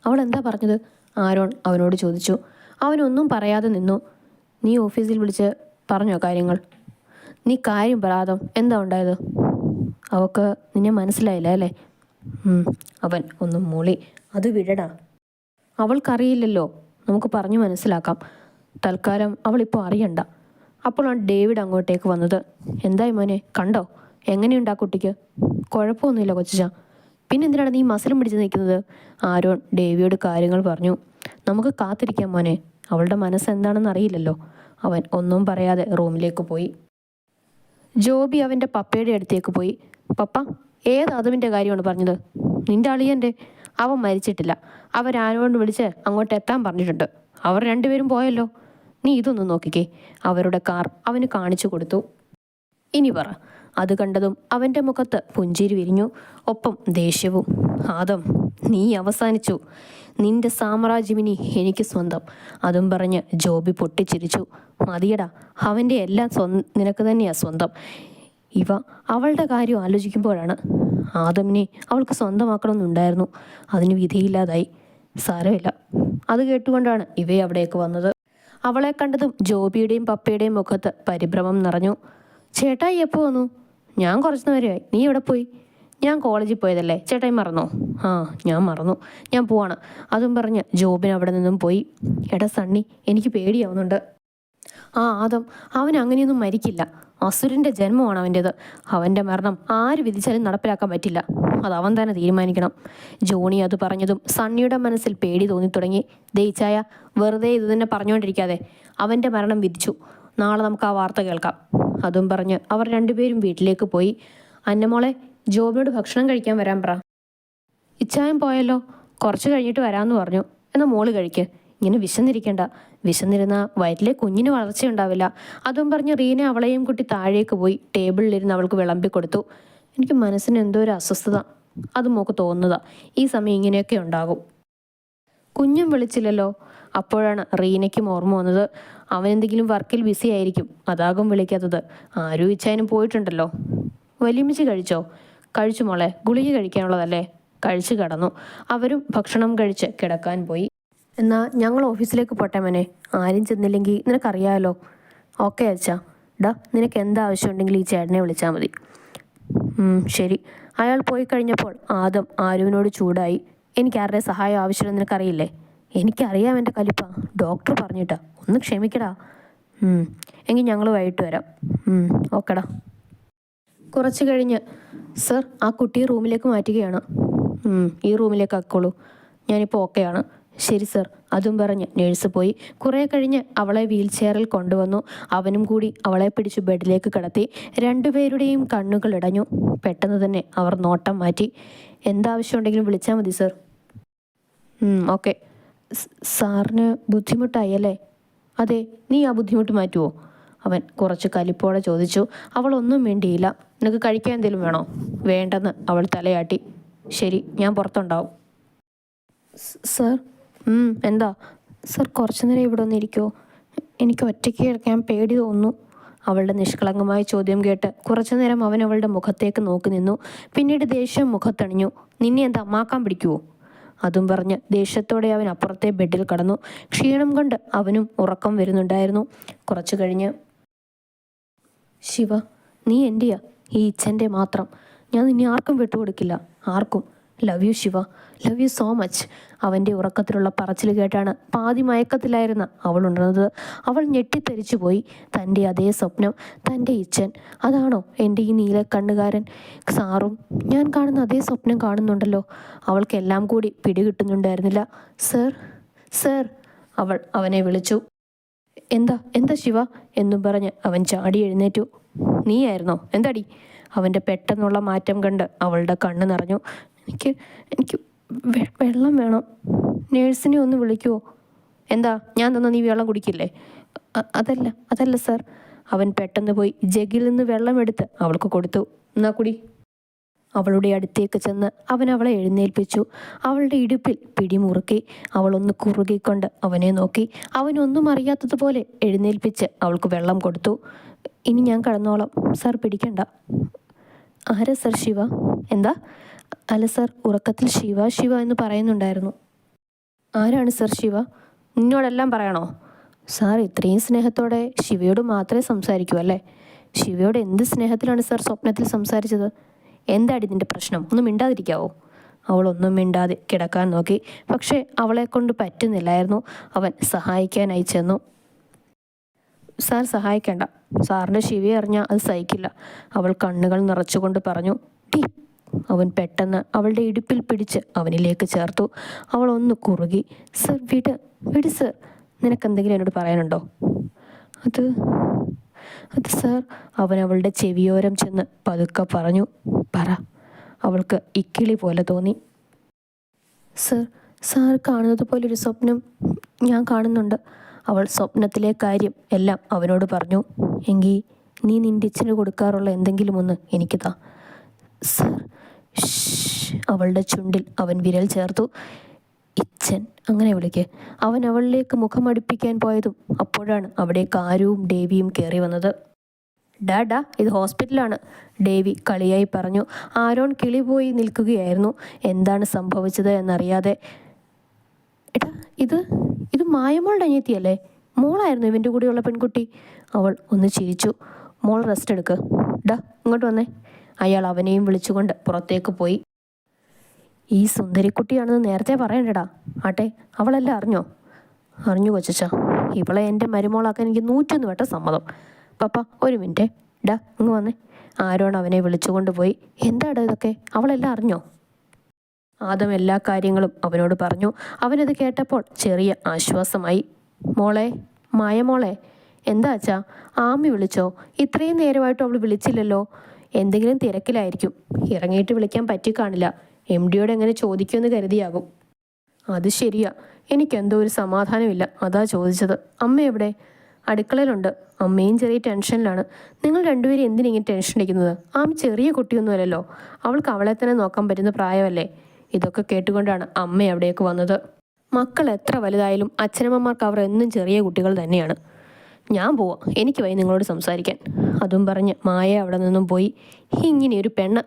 അവൾ എന്താ പറഞ്ഞത്? ആരോൺ അവനോട് ചോദിച്ചു. അവനൊന്നും പറയാതെ നിന്നു. നീ ഓഫീസിൽ വിളിച്ച് പറഞ്ഞോ കാര്യങ്ങൾ? നീ കാര്യം പറയാതെ എന്താ ഉണ്ടായത്? അവൾക്ക് നിന്നെ മനസ്സിലായില്ല അല്ലേ? അവൻ ഒന്നും മൂളി. അത് വിടടാ, അവൾക്കറിയില്ലല്ലോ, നമുക്ക് പറഞ്ഞു മനസ്സിലാക്കാം. തൽക്കാലം അവളിപ്പോൾ അറിയണ്ട. അപ്പോഴാണ് ഡേവിഡ് അങ്ങോട്ടേക്ക് വന്നത്. എന്തായി മോനെ, കണ്ടോ? എങ്ങനെയുണ്ടാ കുട്ടിക്ക്? കുഴപ്പമൊന്നുമില്ല കൊച്ചാ. പിന്നെന്തിനാണ് നീ മസിലും പിടിച്ച് നിൽക്കുന്നത്? ആരോൺ ഡേവിയോട് കാര്യങ്ങൾ പറഞ്ഞു. നമുക്ക് കാത്തിരിക്കാം മോനെ, അവളുടെ മനസ്സ് എന്താണെന്ന് അറിയില്ലല്ലോ. അവൻ ഒന്നും പറയാതെ റൂമിലേക്ക് പോയി. ജോബി അവൻ്റെ പപ്പയുടെ അടുത്തേക്ക് പോയി. പപ്പ, ഏത് അതുവിൻ്റെ കാര്യമാണ് പറഞ്ഞത്? നിന്റെ അളിയൻ്റെ. അവൻ മരിച്ചിട്ടില്ല. അവരാരോട് വിളിച്ച് അങ്ങോട്ട് എത്താൻ പറഞ്ഞിട്ടുണ്ട്. അവർ രണ്ടുപേരും പോയല്ലോ. നീ ഇതൊന്നും നോക്കിക്കേ. അവരുടെ കാർ അവന് കാണിച്ചു കൊടുത്തു. ഇനി പറ. അത് കണ്ടതും അവൻ്റെ മുഖത്ത് പുഞ്ചിരി വിരിഞ്ഞു, ഒപ്പം ദേഷ്യവും. ആദം, നീ അവസാനിച്ചു. നിന്റെ സാമ്രാജ്യമിനി എനിക്ക് സ്വന്തം. അതും പറഞ്ഞ് ജോബി പൊട്ടിച്ചിരിച്ചു. മതിയടാ, അവൻ്റെ എല്ലാം നിനക്ക് തന്നെയാ സ്വന്തം. ഇവ അവളുടെ കാര്യം ആലോചിക്കുമ്പോഴാണ് ആദമിനെ അവൾക്ക് സ്വന്തമാക്കണമെന്നുണ്ടായിരുന്നു. അതിന് വിധിയില്ലാതായി. സാരമില്ല. അത് കേട്ടുകൊണ്ടാണ് ഇവയെ അവിടേക്ക് വന്നത്. അവളെ കണ്ടതും ജോബിയുടെയും പപ്പയുടെയും മുഖത്ത് പരിഭ്രമം നിറഞ്ഞു. ചേട്ടായി എപ്പോൾ വന്നു? ഞാൻ കുറച്ച് നേരമായി. നീ എവിടെ പോയി? ഞാൻ കോളേജിൽ പോയതല്ലേ, ചേട്ടായി മറന്നോ? ആ, ഞാൻ മറന്നു. ഞാൻ പോവാണ്. അതും പറഞ്ഞ് ജോബിൻ അവിടെ നിന്നും പോയി. എടാ സണ്ണി, എനിക്ക് പേടിയാവുന്നുണ്ട്. ആദം, അവൻ അങ്ങനെയൊന്നും മരിക്കില്ല. അസുരൻ്റെ ജന്മമാണ് അവൻ്റേത്. അവൻ്റെ മരണം ആര് വിധിച്ചാലും നടപ്പിലാക്കാൻ പറ്റില്ല. അത് അവൻ തന്നെ തീരുമാനിക്കണം. ജോണി അത് പറഞ്ഞതും സണ്ണിയുടെ മനസ്സിൽ പേടി തോന്നിത്തുടങ്ങി. ദയിച്ചായ, വെറുതെ ഇത് തന്നെ പറഞ്ഞുകൊണ്ടിരിക്കാതെ. അവൻ്റെ മരണം വിധിച്ചു. നാളെ നമുക്ക് ആ വാർത്ത കേൾക്കാം. അതും പറഞ്ഞ് അവർ രണ്ടുപേരും വീട്ടിലേക്ക് പോയി. അന്നമോളെ, ജോബിനോട് ഭക്ഷണം കഴിക്കാൻ വരാൻ പറ. ഇച്ചായം പോയല്ലോ, കുറച്ച് കഴിഞ്ഞിട്ട് വരാമെന്ന് പറഞ്ഞു. എന്നാൽ മോള് കഴിക്ക്. ഇങ്ങനെ വിശന്നിരിക്കേണ്ട. വിശന്നിരുന്ന വയറ്റിലെ കുഞ്ഞിന് വളർച്ചയുണ്ടാവില്ല. അതും പറഞ്ഞ് റീന അവളെയും കുട്ടി താഴേക്ക് പോയി ടേബിളിലിരുന്ന് അവൾക്ക് വിളമ്പിക്കൊടുത്തു. എനിക്ക് മനസ്സിന് എന്തോ ഒരു അസ്വസ്ഥത. അത് മോക്ക് തോന്നുന്നതാ. ഈ സമയം ഇങ്ങനെയൊക്കെ ഉണ്ടാകും. കുഞ്ഞും വിളിച്ചില്ലല്ലോ. അപ്പോഴാണ് റീനയ്ക്കും ഓർമ്മ വന്നത്. അവനെന്തെങ്കിലും വർക്കിൽ ബിസി ആയിരിക്കും, അതാകും വിളിക്കാത്തത്. ആരും ഇച്ചായനും പോയിട്ടുണ്ടല്ലോ. വലിയമ്മച്ചി കഴിച്ചോ? കഴിച്ചു മോളെ, ഗുളിക കഴിക്കാനുള്ളതല്ലേ. കഴിച്ചു കിടന്നു. അവരും ഭക്ഷണം കഴിച്ച് കിടക്കാൻ പോയി. എന്നാൽ ഞങ്ങൾ ഓഫീസിലേക്ക് പോട്ടെ മോനെ. ആരും ചെന്നില്ലെങ്കിൽ നിനക്കറിയാമല്ലോ. ഓക്കെ അച്ഛാ. ഡാ, നിനക്ക് എന്താവശ്യമുണ്ടെങ്കിൽ ഈ ചേട്ടനെ വിളിച്ചാൽ മതി. ശരി. അയാൾ പോയി കഴിഞ്ഞപ്പോൾ ആദം ആരുവിനോട് ചൂടായി. എനിക്ക് ആരുടെ സഹായം ആവശ്യമെന്ന് നിനക്കറിയില്ലേ? എനിക്കറിയാം എൻ്റെ കലിപ്പ. ഡോക്ടർ പറഞ്ഞിട്ടാ. ഒന്ന് ക്ഷമിക്കടാ. എങ്കിൽ ഞങ്ങൾ വൈകിട്ട് വരാം. ഓക്കെടാ. കുറച്ച് കഴിഞ്ഞ്, സർ, ആ കുട്ടിയെ റൂമിലേക്ക് മാറ്റുകയാണ്. ഈ റൂമിലേക്ക് ആക്കോളൂ. ഞാനിപ്പോൾ ഓക്കെയാണ്. ശരി സർ. അതും പറഞ്ഞ് നേഴ്സ് പോയി. കുറേ കഴിഞ്ഞ് അവളെ വീൽ ചെയറിൽ കൊണ്ടുവന്നു. അവനും കൂടി അവളെ പിടിച്ചു ബെഡിലേക്ക് കിടത്തി. രണ്ടുപേരുടെയും കണ്ണുകൾ ഇടഞ്ഞു. പെട്ടെന്ന് തന്നെ അവർ നോട്ടം മാറ്റി. എന്താവശ്യമുണ്ടെങ്കിലും വിളിച്ചാൽ മതി സർ. ഓക്കെ. സാറിന് ബുദ്ധിമുട്ടായല്ലേ? അതെ. നീ ആ ബുദ്ധിമുട്ട് മാറ്റുമോ? അവൻ കുറച്ച് കലിപ്പോടെ ചോദിച്ചു. അവൾ ഒന്നും വേണ്ടിയില്ല. നിനക്ക് കഴിക്കാൻ എന്തെങ്കിലും വേണോ? വേണ്ടെന്ന് അവൾ തലയാട്ടി. ശരി, ഞാൻ പുറത്തുണ്ടാവും. സർ. എന്താ? സർ, കുറച്ചു നേരം ഇവിടെ ഒന്നിരിക്കുമോ? എനിക്ക് ഒറ്റയ്ക്ക് കിടക്കാൻ പേടി തോന്നുന്നു. അവളുടെ നിഷ്കളങ്കമായ ചോദ്യം കേട്ട് കുറച്ചു നേരം അവൻ അവളുടെ മുഖത്തേക്ക് നോക്കി നിന്നു. പിന്നീട് ദേഷ്യം മുഖത്തണിഞ്ഞു. നിന്നെ എന്താ അമ്മാക്കാൻ പിടിക്കുവോ? അതും പറഞ്ഞ് ദേഷ്യത്തോടെ അവൻ അപ്പുറത്തെ ബെഡിൽ കടന്നു. ക്ഷീണം കൊണ്ട് അവനും ഉറക്കം വരുന്നുണ്ടായിരുന്നു. കുറച്ചു കഴിഞ്ഞ്, ശിവ, നീ എൻ്റെയാ, ഈ ഇച്ഛൻ്റെ മാത്രം. ഞാൻ നിന്നെ ആർക്കും വിട്ടുകൊടുക്കില്ല. ആർക്കും. Love you Shiva, love you so much. അവൻ്റെ ഉറക്കത്തിലുള്ള പറച്ചിൽ കേട്ടാണ് പാതി മയക്കത്തിലായിരുന്ന അവൾ ഉണർന്നത്. അവൾ ഞെട്ടിത്തെറിച്ചു പോയി. തൻ്റെ അതേ സ്വപ്നം, തൻ്റെ ഇച്ഛൻ. അതാണോ എൻ്റെ ഈ നീലക്കണ്ണുകാരൻ? സാറും ഞാൻ കാണുന്ന അതേ സ്വപ്നം കാണുന്നുണ്ടല്ലോ. അവൾക്കെല്ലാം കൂടി പിടികിട്ടുന്നുണ്ടായിരുന്നില്ല. സർ, സർ, അവൾ അവനെ വിളിച്ചു. എന്താ എന്താ ശിവ എന്നും പറഞ്ഞ് അവൻ ചാടി എഴുന്നേറ്റു. നീയായിരുന്നോ? എന്താടി? അവൻ്റെ പെട്ടെന്നുള്ള മാറ്റം കണ്ട് അവളുടെ കണ്ണ് നിറഞ്ഞു. എനിക്ക് എനിക്ക് വെള്ളം വേണം. നേഴ്സിനെ ഒന്ന് വിളിക്കുമോ? എന്താ, ഞാൻ തന്ന നീ വെള്ളം കുടിക്കില്ലേ? അതല്ല സർ. അവൻ പെട്ടെന്ന് പോയി ജഗിൽ നിന്ന് വെള്ളമെടുത്ത് അവൾക്ക് കൊടുത്തു. എന്നാ കുടി. അവളുടെ അടുത്തേക്ക് ചെന്ന് അവൻ അവളെ എഴുന്നേൽപ്പിച്ചു. അവളുടെ ഇടുപ്പിൽ പിടിമുറുക്കി. അവളൊന്ന് കുറുകിക്കൊണ്ട് അവനെ നോക്കി. അവനൊന്നും അറിയാത്തതുപോലെ എഴുന്നേൽപ്പിച്ച് അവൾക്ക് വെള്ളം കൊടുത്തു. ഇനി ഞാൻ കടന്നോളാം സാർ, പിടിക്കണ്ട. ആരാ സർ? ശിവ? എന്താ? അല്ല സർ, ഉറക്കത്തിൽ ശിവ ശിവ എന്ന് പറയുന്നുണ്ടായിരുന്നു. ആരാണ് സർ ശിവ? നിന്നോടെല്ലാം പറയണോ? സാർ ഇത്രയും സ്നേഹത്തോടെ ശിവയോട് മാത്രമേ സംസാരിക്കൂ അല്ലേ? ശിവയോട് എന്ത് സ്നേഹത്തിലാണ് സാർ സ്വപ്നത്തിൽ സംസാരിച്ചത്? എന്താടി നിന്റെ പ്രശ്നം? ഒന്നും മിണ്ടാതിരിക്കാവോ? അവളൊന്നും മിണ്ടാതെ കിടക്കാൻ നോക്കി. പക്ഷേ അവളെ കൊണ്ട് പറ്റുന്നില്ലായിരുന്നു. അവൻ സഹായിക്കാനായി ചെന്നു. സാർ സഹായിക്കേണ്ട. സാറിൻ്റെ ശിവയെ അറിഞ്ഞാൽ അത് സഹിക്കില്ല. അവൾ കണ്ണുകൾ നിറച്ചുകൊണ്ട് പറഞ്ഞു. ടീ. അവൻ പെട്ടെന്ന് അവളുടെ ഇടുപ്പിൽ പിടിച്ച് അവനിലേക്ക് ചേർത്തു. അവൾ ഒന്ന് കുറുകി. സർ വിട്, വിട് സർ. നിനക്കെന്തെങ്കിലും എന്നോട് പറയാനുണ്ടോ? അത് അത് സാർ. അവൻ അവളുടെ ചെവിയോരം ചെന്ന് പതുക്കെ പറഞ്ഞു. പറ. അവൾക്ക് ഇക്കിളി പോലെ തോന്നി. സർ, സാർ കാണുന്നത് പോലൊരു സ്വപ്നം ഞാൻ കാണുന്നുണ്ട്. അവൾ സ്വപ്നത്തിലെ കാര്യം എല്ലാം അവനോട് പറഞ്ഞു. എങ്കിൽ നീ നിൻ്റെ ഇച്ഛന് കൊടുക്കാറുള്ള എന്തെങ്കിലും ഒന്ന് എനിക്ക് താ. സർ. അവളുടെ ചുണ്ടിൽ അവൻ വിരൽ ചേർത്തു. ഇച്ഛൻ അങ്ങനെ വിളിക്ക്. അവൻ അവളിലേക്ക് മുഖമടുപ്പിക്കാൻ പോയതും അപ്പോഴാണ് അവിടേക്ക് ആരുവും ഡേവിയും കയറി വന്നത്. ഡാ ഇത് ഹോസ്പിറ്റലാണ്, ഡേവി കളിയായി പറഞ്ഞു. ആരോൺ കിളി പോയി നിൽക്കുകയായിരുന്നു. എന്താണ് സംഭവിച്ചത് എന്നറിയാതെ. എടാ, ഇത് മായമോളുടെ അനിയത്തിയല്ലേ? മോളായിരുന്നു ഇവൻ്റെ കൂടെയുള്ള പെൺകുട്ടി. അവൾ ഒന്ന് ചിരിച്ചു. മോൾ റെസ്റ്റ് എടുക്ക്. ഡാ ഇങ്ങോട്ട് വന്നേ. അയാൾ അവനെയും വിളിച്ചുകൊണ്ട് പുറത്തേക്ക് പോയി. ഈ സുന്ദരിക്കുട്ടിയാണെന്ന് നേരത്തെ പറയണ്ടടാ. ആട്ടെ, അവളെല്ലാം അറിഞ്ഞോ? അറിഞ്ഞു കൊച്ചച്ച. ഇവളെ എൻ്റെ മരുമോളാക്കാൻ എനിക്ക് 101 വട്ടം സമ്മതം. പപ്പ ഒരു മിനിറ്റ്. ഡാ ഇങ്ങ് വന്നേ. ആരോൺ അവനെ വിളിച്ചുകൊണ്ട് പോയി. എന്താടാ ഇതൊക്കെ? അവളെല്ലാം അറിഞ്ഞോ? ആദം എല്ലാ കാര്യങ്ങളും അവനോട് പറഞ്ഞു. അവനത് കേട്ടപ്പോൾ ചെറിയ ആശ്വാസമായി. മോളെ, മായമോളെ. എന്താ അച്ഛാ? ആമി വിളിച്ചോ? ഇത്രയും നേരമായിട്ടും അവൾ വിളിച്ചില്ലല്ലോ. എന്തെങ്കിലും തിരക്കിലായിരിക്കും. ഇറങ്ങിയിട്ട് വിളിക്കാൻ പറ്റി കാണില്ല. MDയോട് എങ്ങനെ ചോദിക്കുമെന്ന് കരുതിയാകും. അത് ശരിയാ. എനിക്കെന്തോ ഒരു സമാധാനമില്ല, അതാ ചോദിച്ചത്. അമ്മ എവിടെ? അടുക്കളയിലുണ്ട്. അമ്മയും ചെറിയ ടെൻഷനിലാണ്. നിങ്ങൾ രണ്ടുപേരും എന്തിനിങ്ങനെ ടെൻഷൻ അടിക്കുന്നത്? ആമി ചെറിയ കുട്ടിയൊന്നുമല്ലല്ലോ. അവൾക്ക് അവളെ തന്നെ നോക്കാൻ പറ്റുന്ന പ്രായമല്ലേ. ഇതൊക്കെ കേട്ടുകൊണ്ടാണ് അമ്മ അവിടേക്ക് വന്നത്. മക്കൾ എത്ര വലുതായാലും അച്ഛനമ്മമാർക്ക് അവർ എന്നും ചെറിയ കുട്ടികൾ തന്നെയാണ്. ഞാൻ പോവാം, എനിക്ക് വൈ നിങ്ങളോട് സംസാരിക്കാൻ. അതും പറഞ്ഞ് മായ അവിടെ നിന്നും പോയി. ഇങ്ങനെയൊരു പെണ്ണ്.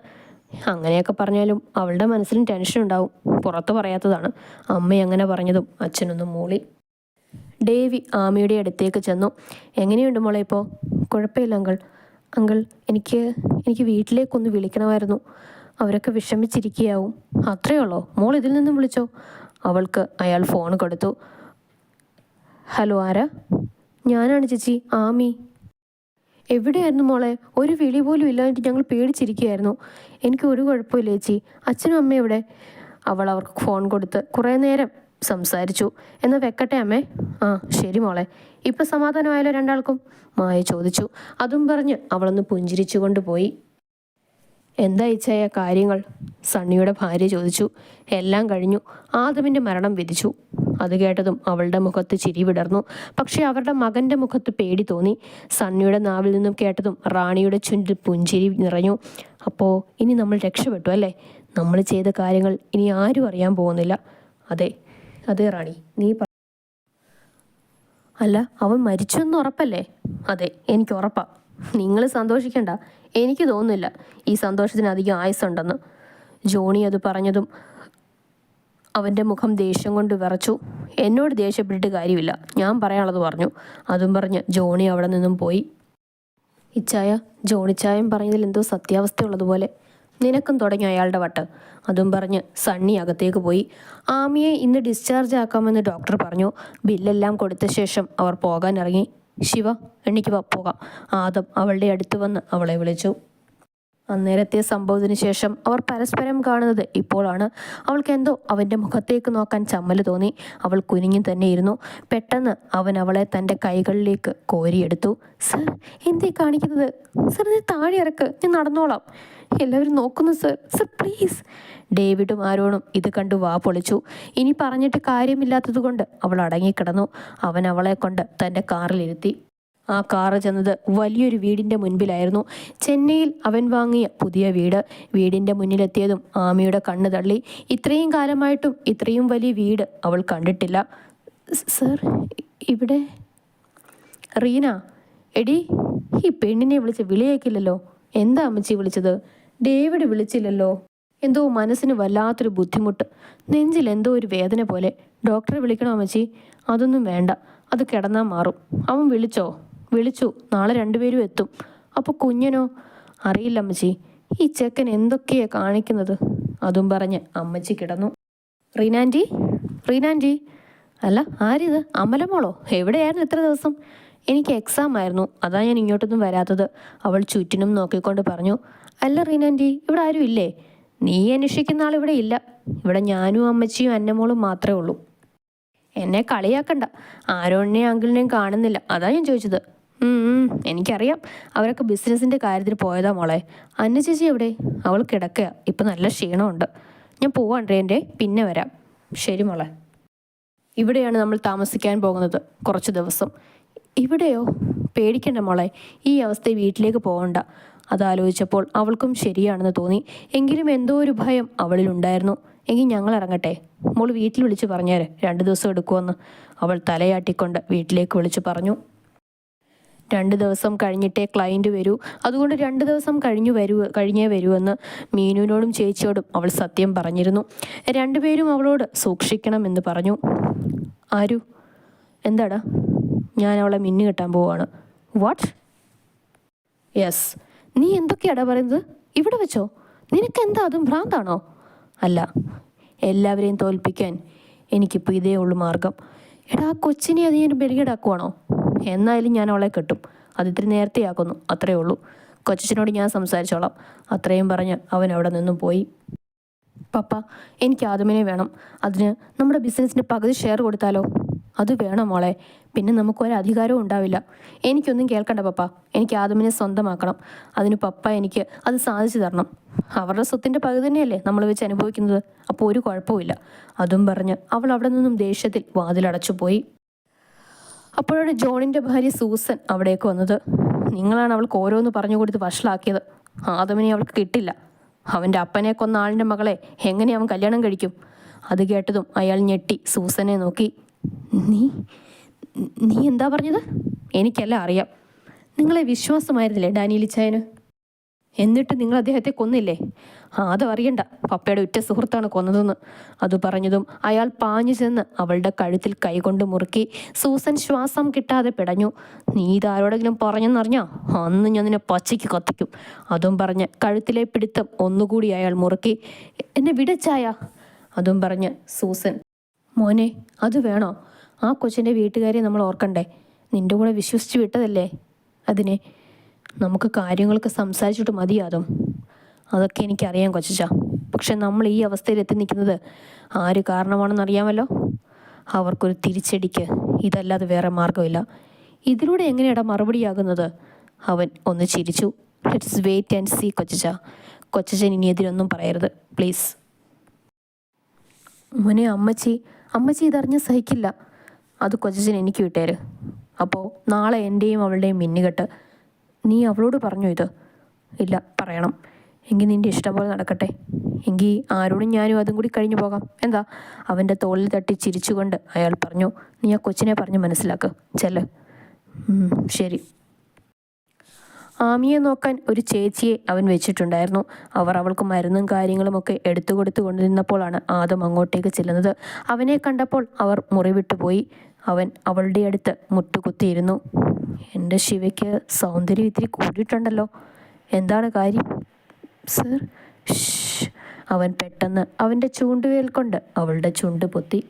അങ്ങനെയൊക്കെ പറഞ്ഞാലും അവളുടെ മനസ്സിലും ടെൻഷൻ ഉണ്ടാവും. പുറത്ത് പറയാത്തതാണ്. അമ്മ അങ്ങനെ പറഞ്ഞതും അച്ഛനൊന്നും മൂളി. ഡേവി ആമിയുടെ അടുത്തേക്ക് ചെന്നു. എങ്ങനെയുണ്ട് മോളെ ഇപ്പോൾ? കുഴപ്പമില്ല അങ്കിൾ. എനിക്ക് വീട്ടിലേക്കൊന്ന് വിളിക്കണമായിരുന്നു. അവരൊക്കെ വിഷമിച്ചിരിക്കുകയാവും. അത്രയേ ഉള്ളോ? മോൾ ഇതിൽ നിന്നും വിളിച്ചോ? അവൾക്ക് അയാൾ ഫോൺ കൊടുത്തു. ഹലോ, ആരാ? ഞാനാണ് ചേച്ചി, ആമി. എവിടെയായിരുന്നു മോളെ? ഒരു വിളി പോലും ഇല്ലാഞ്ഞിട്ട് ഞങ്ങൾ പേടിച്ചിരിക്കുകയായിരുന്നു. എനിക്ക് ഒരു കുഴപ്പമില്ല ചേച്ചി. അച്ഛനും അമ്മയും എവിടെ? അവൾ അവർക്ക് ഫോൺ കൊടുത്ത് കുറേ നേരം സംസാരിച്ചു. എന്നാൽ വെക്കട്ടെ അമ്മേ. ആ ശരി മോളെ. ഇപ്പം സമാധാനമായാലോ രണ്ടാൾക്കും? മായ ചോദിച്ചു. അതും പറഞ്ഞ് അവളൊന്ന് പുഞ്ചിരിച്ചു കൊണ്ടുപോയി. എന്താ ഇച്ഛായ കാര്യങ്ങൾ? സണ്ണിയുടെ ഭാര്യ ചോദിച്ചു. എല്ലാം കഴിഞ്ഞു. ആദമിൻ്റെ മരണം വിധിച്ചു. അത് കേട്ടതും അവളുടെ മുഖത്ത് ചിരി വിടർന്നു. പക്ഷേ അവരുടെ മകൻ്റെ മുഖത്ത് പേടി തോന്നി. സണ്ണിയുടെ നാവിൽ നിന്നും കേട്ടതും റാണിയുടെ ചുണ്ടിൽ പുഞ്ചിരി നിറഞ്ഞു. അപ്പോൾ ഇനി നമ്മൾ രക്ഷപ്പെട്ടു അല്ലേ? നമ്മൾ ചെയ്ത കാര്യങ്ങൾ ഇനി ആരും അറിയാൻ പോകുന്നില്ല. അതെ അതെ റാണി, നീ അല്ല, അവൻ മരിച്ചു എന്ന് ഉറപ്പല്ലേ? അതെ, എനിക്ക് ഉറപ്പാ. നിങ്ങൾ സന്തോഷിക്കണ്ട. എനിക്ക് തോന്നുന്നില്ല ഈ സന്തോഷത്തിന് അധികം ആയുസ്സുണ്ടെന്ന്. ജോണി അത് പറഞ്ഞതും അവൻ്റെ മുഖം ദേഷ്യം കൊണ്ട് വിറച്ചു. എന്നോട് ദേഷ്യപ്പെട്ടിട്ട് കാര്യമില്ല, ഞാൻ പറയാനുള്ളത് പറഞ്ഞു. അതും പറഞ്ഞ് ജോണി അവിടെ നിന്നും പോയി. ഇച്ചായ, ജോണിച്ചായം പറഞ്ഞതിൽ എന്തോ സത്യാവസ്ഥയുള്ളതുപോലെ. നിനക്കും തുടങ്ങി അയാളുടെ വട്ട്. അതും പറഞ്ഞ് സണ്ണി അകത്തേക്ക് പോയി. ആമിയെ ഇന്ന് ഡിസ്ചാർജ് ആക്കാമെന്ന് ഡോക്ടർ പറഞ്ഞു. ബില്ലെല്ലാം കൊടുത്ത ശേഷം അവർ പോകാൻ ഇറങ്ങി. ശിവ, എണ്ണിക്ക് പോകാം. ആദം അവളുടെ അടുത്ത് വന്ന് അവളെ വിളിച്ചു. അന്നേരത്തെ സംഭവത്തിന് ശേഷം അവർ പരസ്പരം കാണുന്നത് ഇപ്പോഴാണ്. അവൾക്ക് എന്തോ അവൻ്റെ മുഖത്തേക്ക് നോക്കാൻ ചമ്മല് തോന്നി. അവൾ കുനിഞ്ഞു തന്നെ ഇരുന്നു. പെട്ടെന്ന് അവൻ അവളെ തൻ്റെ കൈകളിലേക്ക് കോരിയെടുത്തു. സർ, എന്തേ കാണിക്കുന്നത്? സർ, നീ താഴെ ഇറക്ക്, ഞാൻ നടന്നോളാം. എല്ലാവരും നോക്കുന്നു സർ. Sir please. ഡേവിഡും ആരോണും ഇത് കണ്ടു വാ പൊളിച്ചു. ഇനി പറഞ്ഞിട്ട് കാര്യമില്ലാത്തത് കൊണ്ട് അവൾ അടങ്ങിക്കിടന്നു. അവൻ അവളെ കൊണ്ട് തൻ്റെ കാറിലിരുത്തി. ആ കാറ് ചെന്നത് വലിയൊരു വീടിൻ്റെ മുൻപിലായിരുന്നു. ചെന്നൈയിൽ അവൻ വാങ്ങിയ പുതിയ വീട്. വീടിൻ്റെ മുന്നിലെത്തിയതും ആമിയുടെ കണ്ണ് തള്ളി. ഇത്രയും കാലമായിട്ടും ഇത്രയും വലിയ വീട് അവൾ കണ്ടിട്ടില്ല. സർ, ഇവിടെ റീന. എടി, ഈ പെണ്ണിനെ വിളിച്ച് വിളിയേക്കില്ലല്ലോ. എന്താ അമ്മച്ചി വിളിച്ചത്? ഡേവിഡ് വിളിച്ചില്ലല്ലോ. എന്തോ മനസ്സിന് വല്ലാത്തൊരു ബുദ്ധിമുട്ട്. നെഞ്ചിൽ എന്തോ ഒരു വേദന പോലെ. ഡോക്ടറെ വിളിക്കണോ അമ്മച്ചി? അതൊന്നും വേണ്ട, അത് കിടന്നാൽ മാറും. അവൻ വിളിച്ചോ? വിളിച്ചു, നാളെ രണ്ടുപേരും എത്തും. അപ്പോൾ കുഞ്ഞനോ? അറിയില്ല അമ്മച്ചി, ഈ ചെക്കൻ എന്തൊക്കെയാണ് കാണിക്കുന്നത്. അതും പറഞ്ഞ് അമ്മച്ചി കിടന്നു. റീനാൻറ്റി, റീനാൻറ്റി. അല്ല, ആരിത്? അമലമോളോ? എവിടെയായിരുന്നു ഇത്ര ദിവസം? എനിക്ക് എക്സാം ആയിരുന്നു, അതാ ഞാൻ ഇങ്ങോട്ടൊന്നും വരാത്തത്. അവൾ ചുറ്റിനും നോക്കിക്കൊണ്ട് പറഞ്ഞു. അല്ല റീനാൻറ്റി, ഇവിടെ ആരും ഇല്ലേ? നീ അന്വേഷിക്കുന്ന ആൾ ഇവിടെ ഇല്ല. ഇവിടെ ഞാനും അമ്മച്ചിയും അന്നമോളും മാത്രമേ ഉള്ളൂ. എന്നെ കളിയാക്കണ്ട. ആരോണിനെയും അങ്കിളിനെയും കാണുന്നില്ല, അതാ ഞാൻ ചോദിച്ചത്. എനിക്കറിയാം, അവരൊക്കെ ബിസിനസ്സിൻ്റെ കാര്യത്തിന് പോയതാ മോളെ. അന്ന ചേച്ചി എവിടെ? അവൾ കിടക്കുക, ഇപ്പം നല്ല ക്ഷീണമുണ്ട്. ഞാൻ പോവാൻ റേൻ്റെ, പിന്നെ വരാം. ശരി മോളെ. ഇവിടെയാണ് നമ്മൾ താമസിക്കാൻ പോകുന്നത് കുറച്ച് ദിവസം. ഇവിടെയോ? പേടിക്കണ്ട മോളെ, ഈ അവസ്ഥയിൽ വീട്ടിലേക്ക് പോകണ്ട. അതാലോചിച്ചപ്പോൾ അവൾക്കും ശരിയാണെന്ന് തോന്നി. എങ്കിലും എന്തോ ഒരു ഭയം അവളിലുണ്ടായിരുന്നു. എങ്കിൽ ഞങ്ങൾ ഇറങ്ങട്ടെ, മോൾ വീട്ടിൽ വിളിച്ച് പറഞ്ഞേരെ 2 ദിവസം എടുക്കുമെന്ന്. അവൾ തലയാട്ടിക്കൊണ്ട് വീട്ടിലേക്ക് വിളിച്ചു പറഞ്ഞു. 2 ദിവസം കഴിഞ്ഞിട്ടേ ക്ലയൻറ്റ് വരൂ, അതുകൊണ്ട് 2 ദിവസം കഴിഞ്ഞേ വരുമെന്ന് മീനുവിനോടും ചേച്ചിയോടും അവൾ സത്യം പറഞ്ഞിരുന്നു. 2 പേരും അവളോട് സൂക്ഷിക്കണമെന്ന് പറഞ്ഞു. ആരു? എന്താടാ? ഞാൻ അവളെ മിന്നു കെട്ടാൻ പോവാണ്. വാട്ട്? യെസ്. നീ എന്തൊക്കെയാടാ പറയുന്നത്? ഇവിടെ വെച്ചോ? നിനക്കെന്താ, അതും ഭ്രാന്താണോ? അല്ല, എല്ലാവരെയും തോൽപ്പിക്കാൻ എനിക്കിപ്പോൾ ഇതേ ഉള്ളു മാർഗം. എടാ, ആ കൊച്ചിനെ അത് ഞാൻ ബലികേടാക്കുവാണോ? എന്നായാലും ഞാൻ അവളെ കെട്ടും. അത് ഇത്തിരി നേരത്തെയാക്കുന്നു, അത്രയേ ഉള്ളൂ. കൊച്ചനോട് ഞാൻ സംസാരിച്ചോളാം. അത്രയും പറഞ്ഞ് അവൻ അവിടെ നിന്നും പോയി. പപ്പ, എനിക്ക് ആദമിനെ വേണം. അതിന് നമ്മുടെ ബിസിനസ്സിൻ്റെ പകുതി ഷെയർ കൊടുത്താലോ? അത് വേണം മോളെ, പിന്നെ നമുക്കൊരധികാരവും ഉണ്ടാവില്ല. എനിക്കൊന്നും കേൾക്കണ്ട പപ്പ, എനിക്ക് ആദമിനെ സ്വന്തമാക്കണം. അതിന് പപ്പ എനിക്ക് അത് സാധിച്ചു തരണം. അവരുടെ സ്വത്തിൻ്റെ പകുതി തന്നെയല്ലേ നമ്മൾ വെച്ച് അനുഭവിക്കുന്നത്, അപ്പോൾ ഒരു കുഴപ്പമില്ല. അതും പറഞ്ഞ് അവൾ അവിടെ നിന്നും ദേഷ്യത്തിൽ വാതിലടച്ചു പോയി. അപ്പോഴാണ് ജോണിൻ്റെ ഭാര്യ സൂസൻ അവിടേക്ക് വന്നത്. നിങ്ങളാണ് അവൾക്ക് ഓരോന്ന് പറഞ്ഞു കൊടുത്ത് വഷളാക്കിയത്. ആദമിനെ അവൾക്ക് കിട്ടില്ല. അവൻ്റെ അപ്പനെ കൊന്ന ആളിൻ്റെ മകളെ എങ്ങനെ അവൻ കല്യാണം കഴിക്കും? അത് കേട്ടതും അയാൾ ഞെട്ടി സൂസനെ നോക്കി. നീ നീ എന്താ പറഞ്ഞത്? എനിക്കെല്ലാം അറിയാം. നിങ്ങളെ വിശ്വാസമായിരുന്നില്ലേ ഡാനിയലിച്ചായന്? എന്നിട്ട് നിങ്ങൾ അദ്ദേഹത്തെ കൊന്നില്ലേ? അതറിയണ്ട, പപ്പയുടെ ഉറ്റ സുഹൃത്താണ് കൊന്നതെന്ന്. അത് പറഞ്ഞതും അയാൾ പാഞ്ഞു ചെന്ന് അവളുടെ കഴുത്തിൽ കൈകൊണ്ട് മുറുക്കി. സൂസൻ ശ്വാസം കിട്ടാതെ പിടഞ്ഞു. നീ ഇതാരോടെങ്കിലും പറഞ്ഞെന്നറിഞ്ഞാ അന്ന് ഞാൻ നിന്നെ പച്ചയ്ക്ക് കത്തിക്കും. അതും പറഞ്ഞ് കഴുത്തിലെ പിടുത്തം ഒന്നുകൂടി അയാൾ മുറുക്കി. എന്നെ വിടച്ചായ. അതും പറഞ്ഞ് സൂസൻ. മോനെ, അത് വേണോ? ആ കൊച്ചിൻ്റെ വീട്ടുകാരെ നമ്മൾ ഓർക്കണ്ടേ? നിൻ്റെ കൂടെ വിശ്വസിച്ച് വിട്ടതല്ലേ അതിനെ. നമുക്ക് കാര്യങ്ങളൊക്കെ സംസാരിച്ചിട്ട് മതിയാതും. അതൊക്കെ എനിക്കറിയാം കൊച്ചാ. പക്ഷെ നമ്മൾ ഈ അവസ്ഥയിൽ എത്തി നിൽക്കുന്നത് ആര് കാരണമാണെന്നറിയാമല്ലോ. അവർക്കൊരു തിരിച്ചടിക്ക് ഇതല്ലാതെ വേറെ മാർഗമില്ല. ഇതിലൂടെ എങ്ങനെയാടാ മറുപടിയാകുന്നത്? അവൻ ഒന്ന് ചിരിച്ചു. ലെറ്റ്സ് വെയിറ്റ് ആൻഡ് സീ കൊച്ചാ. കൊച്ചൻ ഇനി എതിരൊന്നും പറയരുത് പ്ലീസ്. മോനെ, അമ്മച്ചി ഇതറിഞ്ഞ് സഹിക്കില്ല. അത് കൊച്ചൻ എനിക്ക് വിട്ടേര്. അപ്പോൾ നാളെ എൻ്റെയും അവളുടെയും മിന്നുകെട്ട്. നീ അവളോട് പറഞ്ഞോ ഇത്? ഇല്ല, പറയണം. എങ്കിൽ നിൻ്റെ ഇഷ്ടം പോലെ നടക്കട്ടെ. എങ്കിൽ ആരോടും ഞാനും അതും കൂടി കഴിഞ്ഞു പോകാം. എന്താ? അവൻ്റെ തോളിൽ തട്ടി ചിരിച്ചുകൊണ്ട് അയാൾ പറഞ്ഞു. നീ ആ കൊച്ചിനെ പറഞ്ഞ് മനസ്സിലാക്ക്. ചെല്ല്. ശരി. ആമിയെ നോക്കാൻ ഒരു ചേച്ചിയെ അവൻ വെച്ചിട്ടുണ്ടായിരുന്നു. അവർ അവൾക്ക് മരുന്നും കാര്യങ്ങളുമൊക്കെ എടുത്തു കൊടുത്തു കൊണ്ടിരുന്നപ്പോഴാണ് ആദം അങ്ങോട്ടേക്ക് ചെല്ലുന്നത്. അവനെ കണ്ടപ്പോൾ അവർ മുറിവിട്ടു പോയി. അവൻ അവളുടെ അടുത്ത് മുട്ടുകുത്തിയിരുന്നു. എൻ്റെ ശിവയ്ക്ക് സൗന്ദര്യം ഇത്തിരി കൂടിയിട്ടുണ്ടല്ലോ. എന്താണ് കാര്യം സർ? അവൻ പെട്ടെന്ന് അവൻ്റെ ചൂണ്ടുവേൽ കൊണ്ട് അവളുടെ ചുണ്ട് പൊത്തി.